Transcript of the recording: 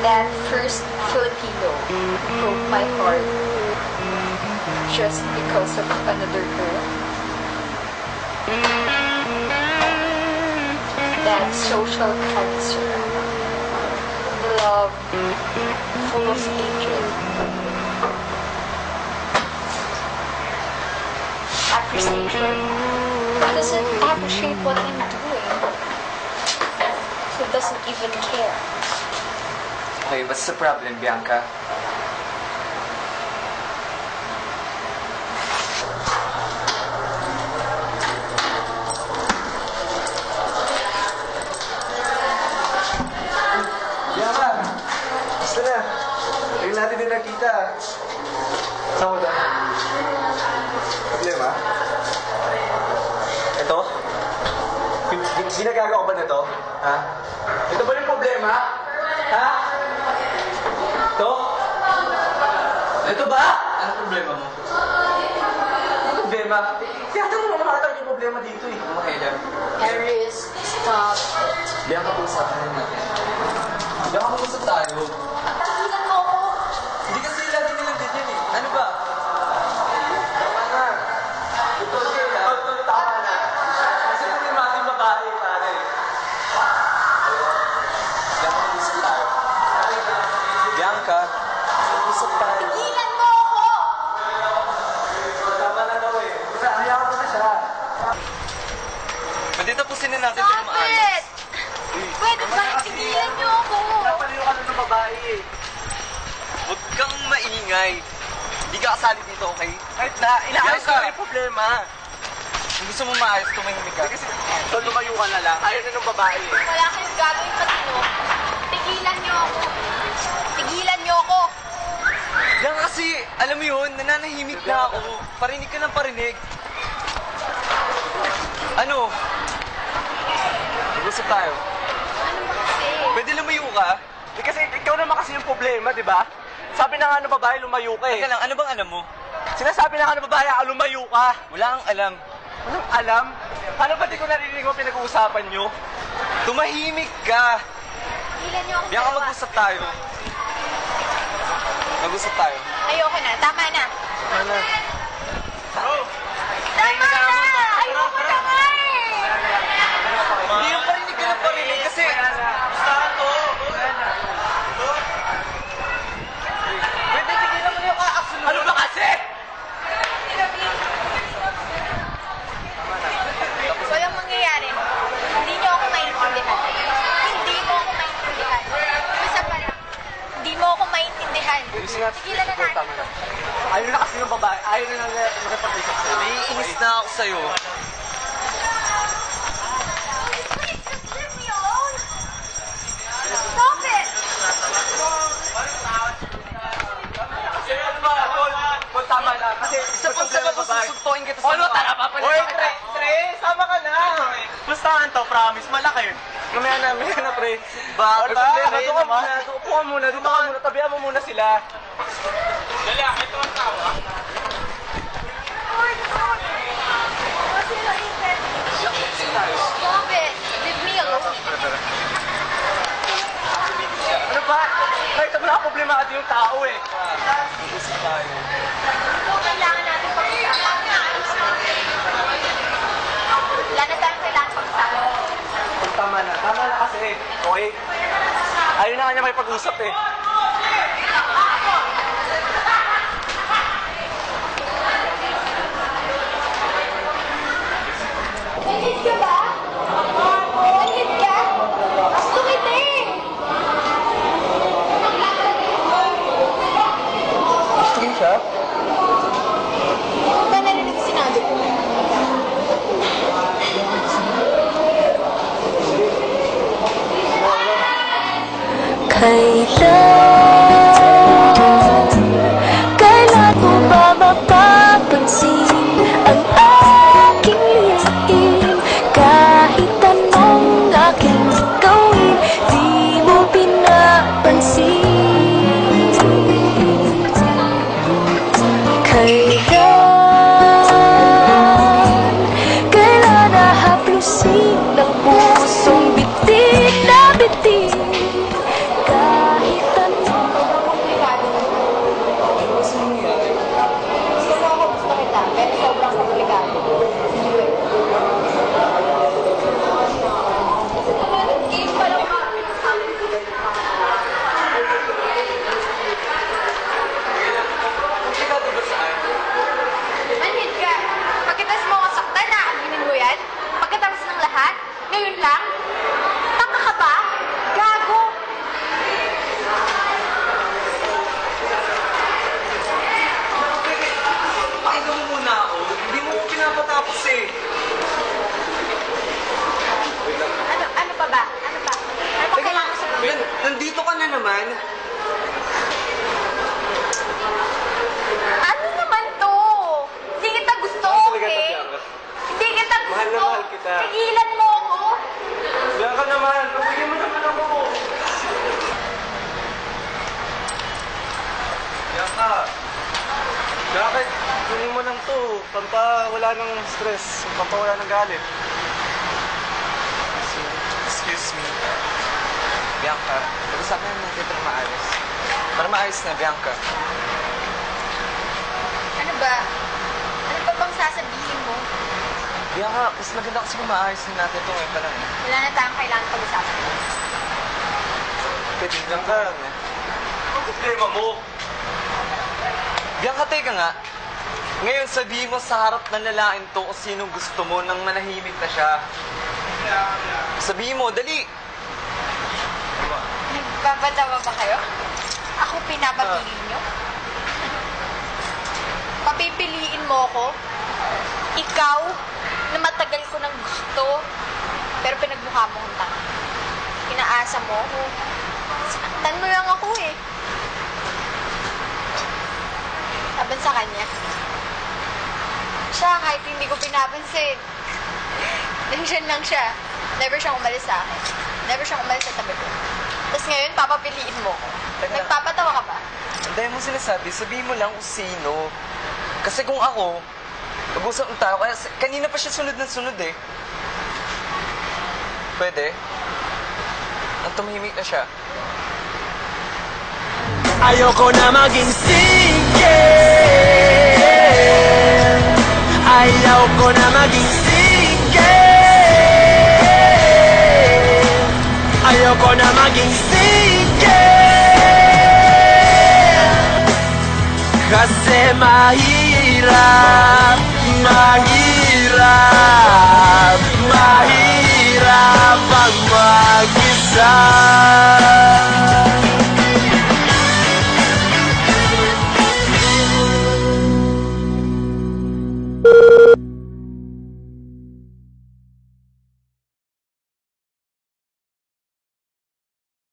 That first Filipino broke my heart just because of another girl. That social cancer, the love full of hatred. Appreciation. He doesn't appreciate what I'm doing. He doesn't even care. Okay, what's the problem, Bianca? Bianca! Gusto na. Ngayon natin din nakita. Saan mo tayo? Problema? Ito? Ginagawa ko ba na to? Ha? Ito ba yung problema? Ha? Ito? Ito ba? Ano problema mo? Ano problema? Tinatanong mo naman yung problema dito eh. Ano kaya? Aries, stop it. Bianca, pag-usapan na natin. Bianca, mag-usap tayo. Tagilan mo ako. Hindi kasi lagi nilang ganyan eh. Ano ba? Tama na. Ito sila. Tama na. Kasi problemating babae, pare. Bianca, mag-usap tayo. Bianca, mag-usap tayo. Tagilan mo ako. Tama na daw eh. Kasi ayaw ko na siya. Pwede tapusin na natin ito Stop maayos. it! Pwede ba tigilan niyo ako? Napaliw ka ng babae eh. Huwag kang maingay. Hindi ka kasali dito, okay? Kahit na, inaayos ko Bianca! na yung problema. Kung gusto mo maayos, tumahimik ka. Kasi, so lumayo ka na lang. Ayaw na ng babae eh. Wala kayong gagawin matino. Tigilan niyo ako. Tigilan niyo ako. Yan kasi, alam mo yun, nananahimik na ako. Parinig ka ng parinig. Ano? Mag-usap tayo. Ano ba kasi? Pwede lumayo ka? Eh, kasi ikaw naman kasi yung problema, di ba? Sabi na nga ng babae, lumayo ka eh. Teka lang, ano bang alam mo? Sinasabi na nga ng babae, lumayo ka. Wala kang alam. Walang alam? Paano ba di ko narinig mo pinag-uusapan nyo? Tumahimik ka. Tigilan niyo ako. Bianca, mag-usap tayo. Mag-usap tayo. Ayoko na. Tama na. Ano? Tama na! Ayoko na nga eh! Hindi yung parinig ka ng parinig kasi... Pwede tigilan mo na yung kakasunod. Ano ba kasi? Walang mangyayari. Hindi niyo ako maintindihan. Hindi mo ako maintindihan. Isa pa lang. Hindi mo ako maintindihan. Tigilan na natin. Tama na. Ayaw na kasi ng babae. Ayaw na nakipag-usap sa'yo. Naiinis na ako sa'yo. Stop it! Kasi ano ba? Tol, tama na. Kasi Isa pang problema sagot, babae. susuntukin kita sa Ano, mukha. tara, papalit Oy, kita. Tre, sama ka na. Pustahan to, promise, malaki. Mamaya na, pre. Bakit? May problema, Pre, doon ka naman. muna. Upo ka muna, dito ka muna. Tabihan mo muna sila. Dali, ito ang tawa. Stop it! Leave me alone. Ano ba? Kahit sa mga problemado yung tao eh. Mag-usap tayo. Kailangan natin pag-usapan. Wala na tayong kailangan pag-usapan. Tama na kasi eh. Okay? Ayaw na nga niya may pag-usap eh. Nahit ka ba? Nahit ka? Gusto kita eh! Gusto mo siya? Ba narinig sinabi ko? kailan naman. Ano naman to? Hindi kita gusto, Mahal talaga okay? to, Bianca. Hindi kita gusto. Mahal na mahal kita. Tigilan mo ako. Bianca naman, pagbigyan mo naman ako. Bianca. Bianca, kunin mo lang to. Pampawala ng stress. Pampawala ng galit. Excuse me. Bianca, pag-usapan natin ito na maayos. Para maayos na, Bianca. Ano ba? Ano pa bang sasabihin mo? Bianca, mas maganda kasi kung maayos na natin ito ngayon pa lang eh. Wala na tayong kailangan pag-usapan. Pwede Bianca. Ang problema mo? Bianca, teka nga. Ngayon, sabihin mo sa harap ng lalaking to kung sinong gusto mo nang manahimik na siya. Sabihin mo, dali! Nagpapatawa ba kayo? Ako pinapapili nyo? Papipiliin mo ko? Ikaw, na matagal ko nang gusto, pero pinagmukha mo kong tanga. Inaasa mo ako. Saktan mo lang ako eh. Laban sa kanya. Siya, kahit hindi ko pinapansin. Nandiyan lang siya. Never siyang umalis sa akin. Never siyang umalis sa tabi ko. Tapos ngayon, papapiliin mo ko. Teka. Nagpapatawa ka ba? Ang dahil mo sinasabi, sabihin mo lang kung sino. Kasi kung ako, mag-usap ng tao, kaya kanina pa siya sunod ng sunod eh. Pwede? Ang tumahimik na siya. Ayoko na maging single. Ayoko na maging single. Ayoko na maging single. Kasi mahirap, mahirap, mahirap ang mag-isa.